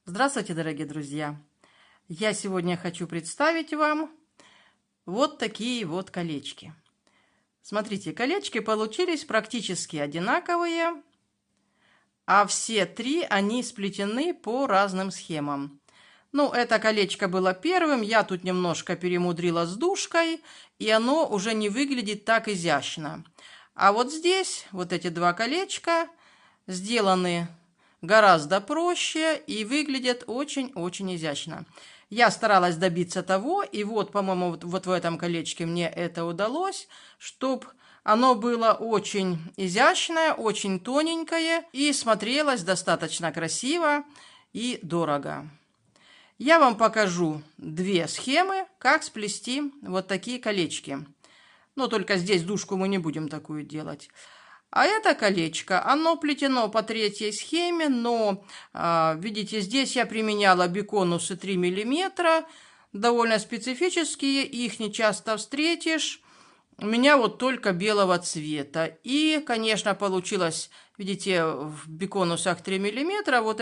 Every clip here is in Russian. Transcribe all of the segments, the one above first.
Здравствуйте, дорогие друзья! Я сегодня хочу представить вам вот такие вот колечки. Смотрите, колечки получились практически одинаковые, а все три они сплетены по разным схемам. Ну, это колечко было первым, я тут немножко перемудрила с дужкой, и оно уже не выглядит так изящно. А вот здесь вот эти два колечка сделаны гораздо проще и выглядят очень-очень изящно. Я старалась добиться того, и вот, по-моему, вот в этом колечке мне это удалось, чтобы оно было очень изящное, очень тоненькое и смотрелось достаточно красиво и дорого. Я вам покажу две схемы, как сплести вот такие колечки. Но только здесь дужку мы не будем такую делать. А это колечко, оно плетено по третьей схеме, но, видите, здесь я применяла биконусы 3 мм, довольно специфические, их не часто встретишь. У меня вот только белого цвета. И, конечно, получилось, видите, в биконусах 3 мм вот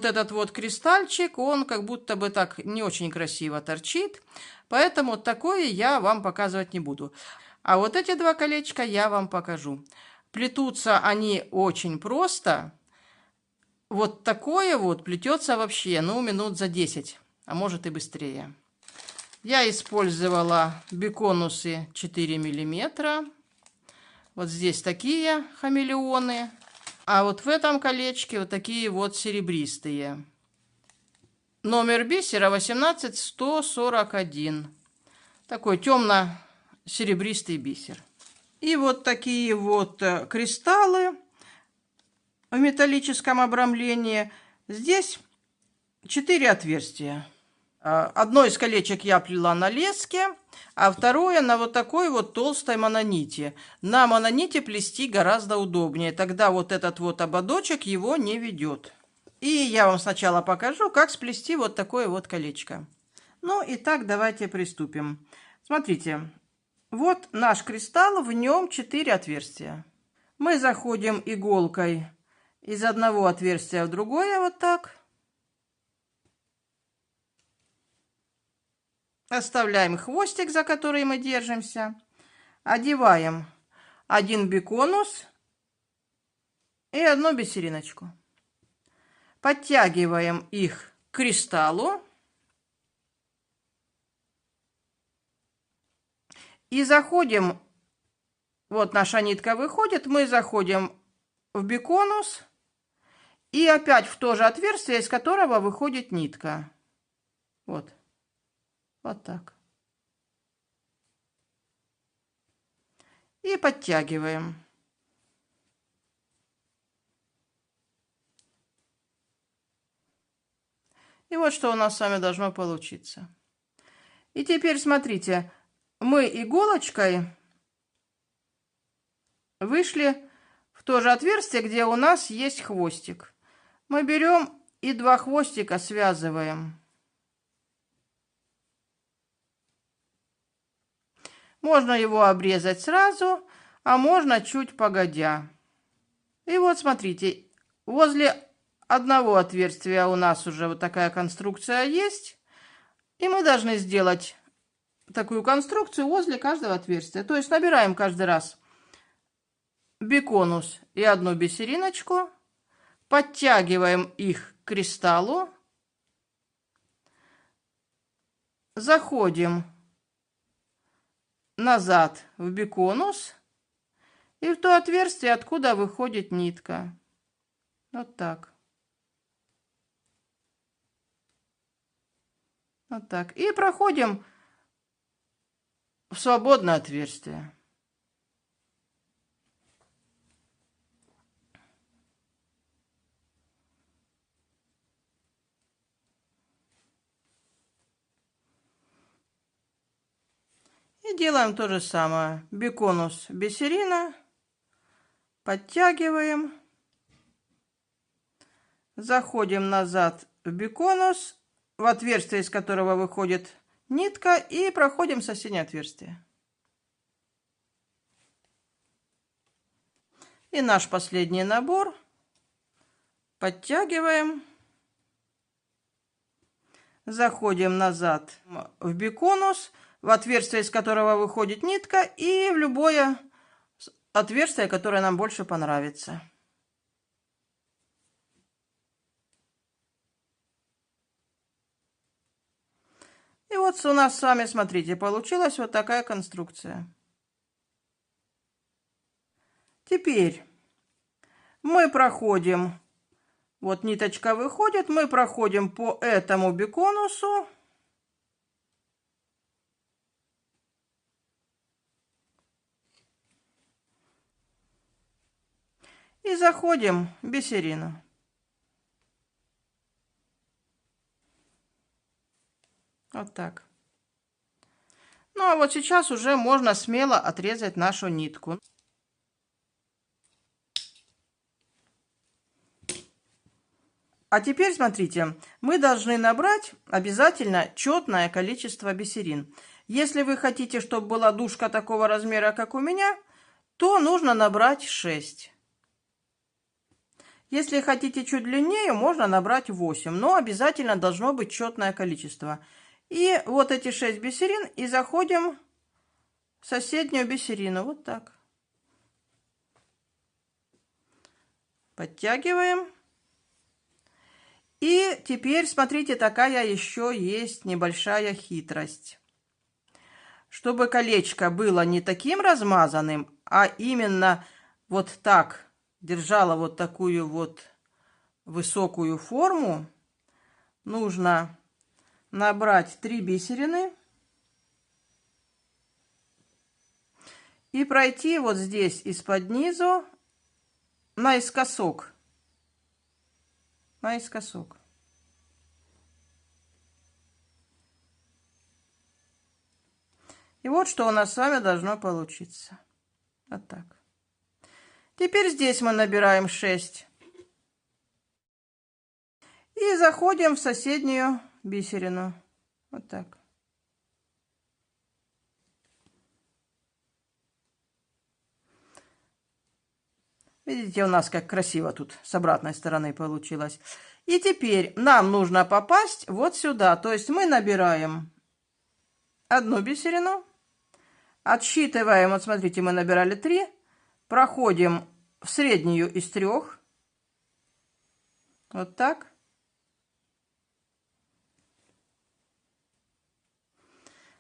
этот вот кристальчик, он как будто бы так не очень красиво торчит. Поэтому такое я вам показывать не буду. А вот эти два колечка я вам покажу. Плетутся они очень просто. Вот такое вот плетется вообще, ну, минут за 10, а может и быстрее. Я использовала биконусы 4 мм. Вот здесь такие хамелеоны. А вот в этом колечке вот такие вот серебристые. Номер бисера 18141. Такой темно-серебристый бисер. И вот такие вот кристаллы в металлическом обрамлении. Здесь 4 отверстия. Одно из колечек я плела на леске, а второе на вот такой вот толстой мононите. На мононите плести гораздо удобнее. Тогда вот этот вот ободочек его не ведет. И я вам сначала покажу, как сплести вот такое вот колечко. Ну, итак, давайте приступим. Смотрите, вот наш кристалл, в нем 4 отверстия. Мы заходим иголкой из одного отверстия в другое, вот так. Оставляем хвостик, за который мы держимся. Одеваем один биконус и одну бисериночку. Подтягиваем их к кристаллу. И заходим, вот наша нитка выходит, мы заходим в биконус и опять в то же отверстие, из которого выходит нитка. Вот. Вот так. И подтягиваем. И вот что у нас с вами должно получиться. И теперь смотрите, мы иголочкой вышли в то же отверстие, где у нас есть хвостик. Мы берем и два хвостика связываем. Можно его обрезать сразу, а можно чуть погодя. И вот смотрите, возле одного отверстия у нас уже вот такая конструкция есть. И мы должны сделать такую конструкцию возле каждого отверстия. То есть набираем каждый раз биконус и одну бисериночку, подтягиваем их к кристаллу, заходим назад в биконус и в то отверстие, откуда выходит нитка. Вот так. Вот так. И проходим в свободное отверстие. И делаем то же самое. Биконус, бисерина. Подтягиваем. Заходим назад в биконус, в отверстие, из которого выходит нитка, и проходим соседнее отверстие. И наш последний набор Подтягиваем. Заходим назад в биконус, в отверстие, из которого выходит нитка, и в любое отверстие, которое нам больше понравится. И вот у нас с вами, смотрите, получилась вот такая конструкция. Теперь мы проходим, вот ниточка выходит, мы проходим по этому биконусу. И заходим в бисерину. Вот так. Ну а вот сейчас уже можно смело отрезать нашу нитку. А теперь смотрите, мы должны набрать обязательно четное количество бисерин. Если вы хотите, чтобы была дужка такого размера, как у меня, то нужно набрать 6. Если хотите чуть длиннее, можно набрать 8, но обязательно должно быть четное количество. И вот эти 6 бисерин, и заходим в соседнюю бисерину, вот так. Подтягиваем. И теперь, смотрите, такая еще есть небольшая хитрость. Чтобы колечко было не таким размазанным, а именно вот так держало вот такую вот высокую форму, нужно набрать 3 бисерины и пройти вот здесь из-под низу наискосок. Наискосок. И вот что у нас с вами должно получиться. Вот так. Теперь здесь мы набираем 6. И заходим в соседнюю бисерину. Вот так. Видите, у нас как красиво тут с обратной стороны получилось. И теперь нам нужно попасть вот сюда. То есть мы набираем одну бисерину, отсчитываем, вот смотрите, мы набирали 3, проходим в среднюю из 3, вот так.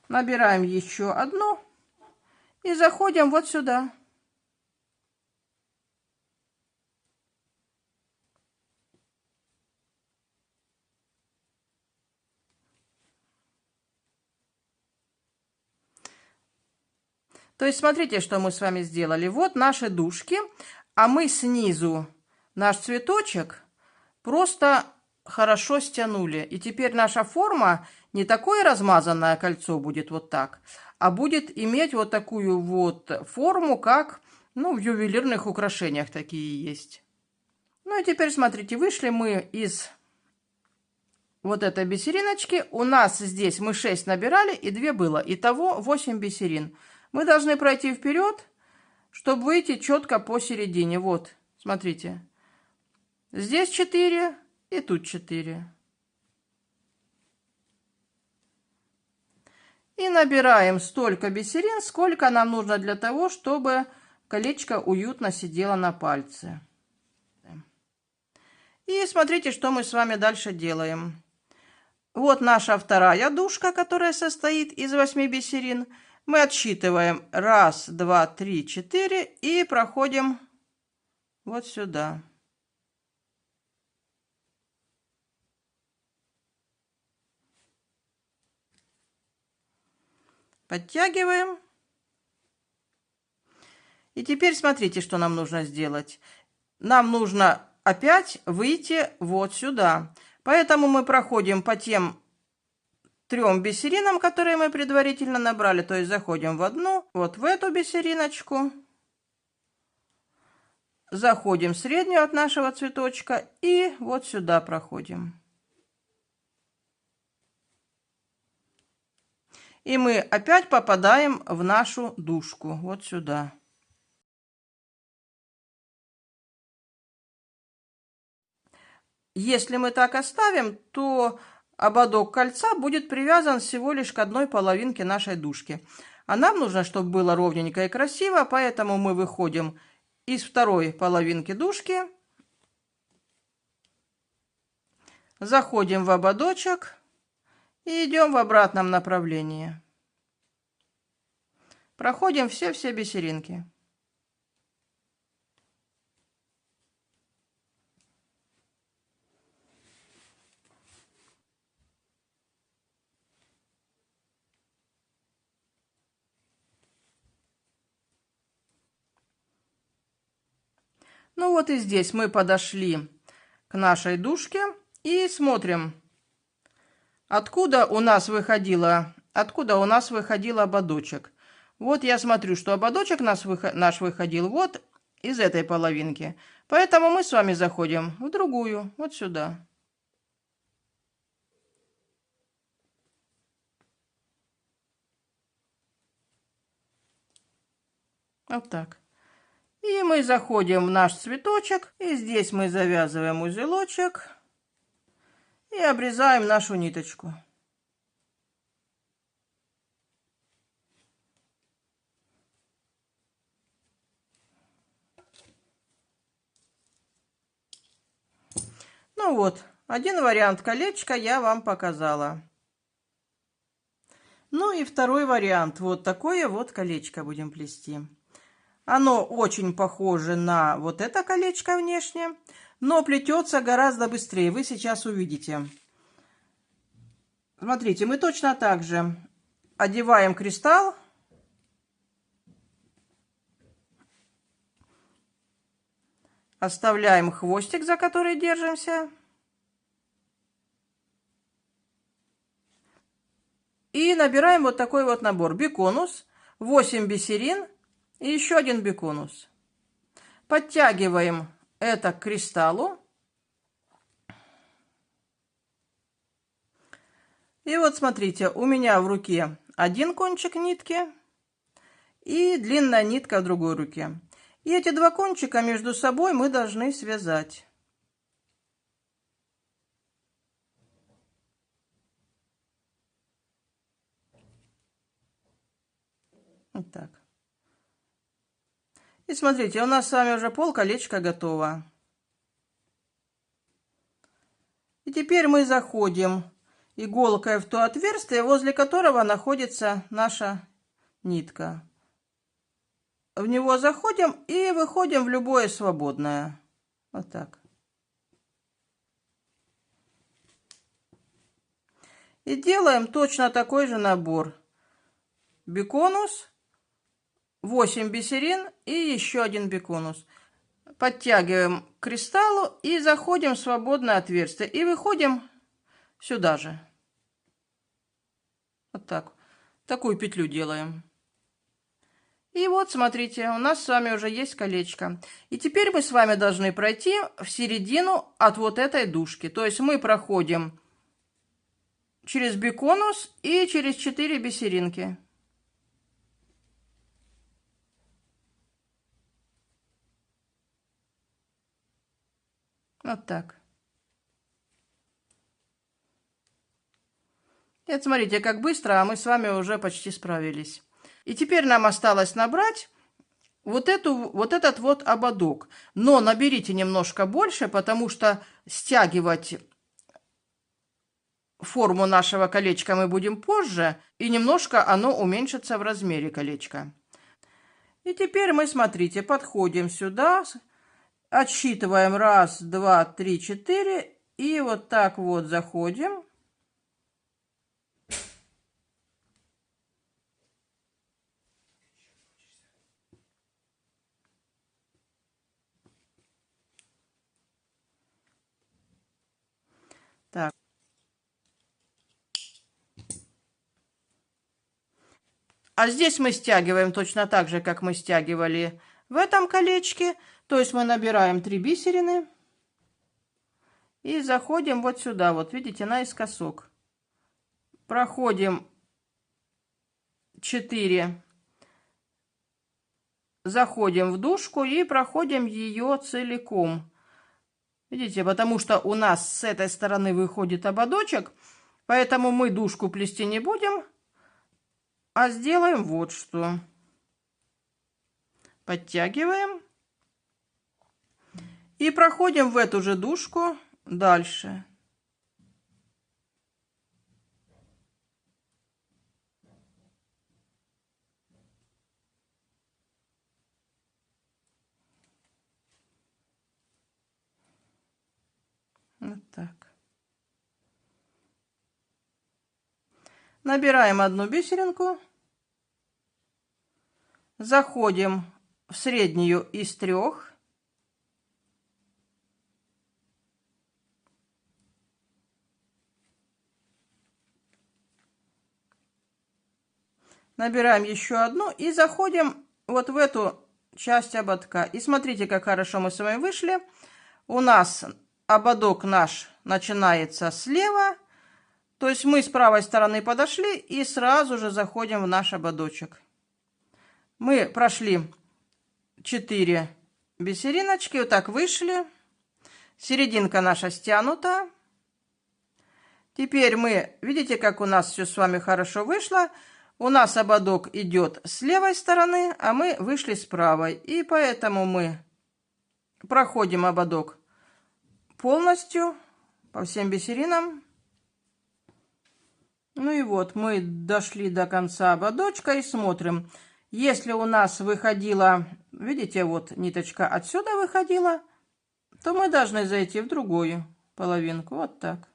Набираем еще одну и заходим вот сюда. То есть смотрите, что мы с вами сделали. Вот наши дужки, а мы снизу наш цветочек просто хорошо стянули. И теперь наша форма не такое размазанное кольцо будет вот так, а будет иметь вот такую вот форму, как, ну, в ювелирных украшениях такие есть. Ну и теперь смотрите, вышли мы из вот этой бисериночки. У нас здесь мы 6 набирали и 2 было. Итого 8 бисерин. Мы должны пройти вперед, чтобы выйти четко посередине. Вот, смотрите. Здесь 4 и тут 4. И набираем столько бисерин, сколько нам нужно для того, чтобы колечко уютно сидело на пальце. И смотрите, что мы с вами дальше делаем. Вот наша вторая дужка, которая состоит из 8 бисерин. Мы отсчитываем 1, 2, 3, 4 и проходим вот сюда. Подтягиваем. И теперь смотрите, что нам нужно сделать. Нам нужно опять выйти вот сюда. Поэтому мы проходим по тем 3 бисеринам, которые мы предварительно набрали. То есть заходим в одну, вот в эту бисериночку. Заходим в среднюю от нашего цветочка и вот сюда проходим. И мы опять попадаем в нашу дужку, вот сюда. Если мы так оставим, то ободок кольца будет привязан всего лишь к одной половинке нашей дужки. А нам нужно, чтобы было ровненько и красиво, поэтому мы выходим из второй половинки дужки, заходим в ободочек и идем в обратном направлении. Проходим все бисеринки. Ну вот и здесь мы подошли к нашей дужке и смотрим, откуда у нас выходил ободочек. Вот я смотрю, что ободочек наш выходил вот из этой половинки. Поэтому мы с вами заходим в другую, вот сюда. Вот так. И мы заходим в наш цветочек, и здесь мы завязываем узелочек и обрезаем нашу ниточку. Ну вот, один вариант колечка я вам показала. Ну и второй вариант. Вот такое вот колечко будем плести. Оно очень похоже на вот это колечко внешне, но плетется гораздо быстрее. Вы сейчас увидите. Смотрите, мы точно так же одеваем кристалл. Оставляем хвостик, за который держимся. И набираем вот такой вот набор. Биконус, 8 бисерин и еще один биконус. Подтягиваем это к кристаллу. И вот смотрите, у меня в руке один кончик нитки и длинная нитка в другой руке. И эти два кончика между собой мы должны связать. Вот так. И смотрите, у нас с вами уже пол колечка готово. И теперь мы заходим иголкой в то отверстие, возле которого находится наша нитка. В него заходим и выходим в любое свободное. Вот так. И делаем точно такой же набор. Биконус, 8 бисерин и еще один биконус. Подтягиваем к кристаллу и заходим в свободное отверстие. И выходим сюда же. Вот так. Такую петлю делаем. И вот, смотрите, у нас с вами уже есть колечко. И теперь мы с вами должны пройти в середину от вот этой дужки. То есть мы проходим через биконус и через 4 бисеринки. Вот так. И вот смотрите, как быстро, а мы с вами уже почти справились. И теперь нам осталось набрать вот этот вот ободок. Но наберите немножко больше, потому что стягивать форму нашего колечка мы будем позже, и немножко оно уменьшится в размере колечка. И теперь мы, смотрите, подходим сюда, отсчитываем 1, 2, 3, 4, и вот так вот заходим. Так. А здесь мы стягиваем точно так же, как мы стягивали в этом колечке. То есть мы набираем 3 бисерины и заходим вот сюда, вот видите, наискосок. Проходим 4, заходим в дужку и проходим ее целиком. Видите, потому что у нас с этой стороны выходит ободочек, поэтому мы дужку плести не будем, а сделаем вот что. Подтягиваем и проходим в эту же дужку дальше. Вот так. Набираем одну бисеринку, заходим в среднюю из 3, набираем еще одну и заходим вот в эту часть ободка. И смотрите, как хорошо мы с вами вышли. У нас ободок наш начинается слева, то есть мы с правой стороны подошли и сразу же заходим в наш ободочек. Мы прошли 4 бисериночки, вот так вышли. Серединка наша стянута. Теперь мы, видите, как у нас все с вами хорошо вышло. У нас ободок идет с левой стороны, а мы вышли с правой. И поэтому мы проходим ободок полностью по всем бисеринам. Ну и вот мы дошли до конца ободочка и смотрим. Если у нас выходила, видите, вот ниточка отсюда выходила, то мы должны зайти в другую половинку. Вот так.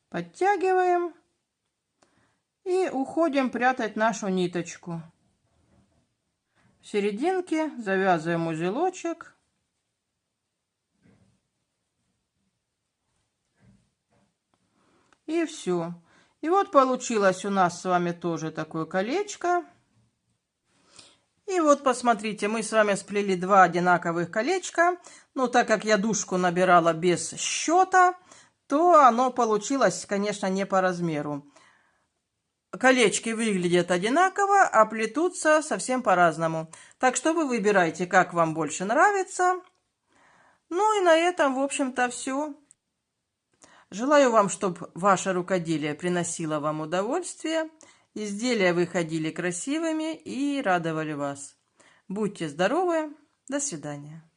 Подтягиваем и уходим прятать нашу ниточку. В серединке завязываем узелочек. И все. И вот получилось у нас с вами тоже такое колечко. И вот посмотрите, мы с вами сплели 2 одинаковых колечка. Но так как я дужку набирала без счета, то оно получилось, конечно, не по размеру. Колечки выглядят одинаково, а плетутся совсем по-разному. Так что вы выбирайте, как вам больше нравится. Ну и на этом, в общем-то, все. Желаю вам, чтобы ваше рукоделие приносило вам удовольствие, изделия выходили красивыми и радовали вас. Будьте здоровы, до свидания.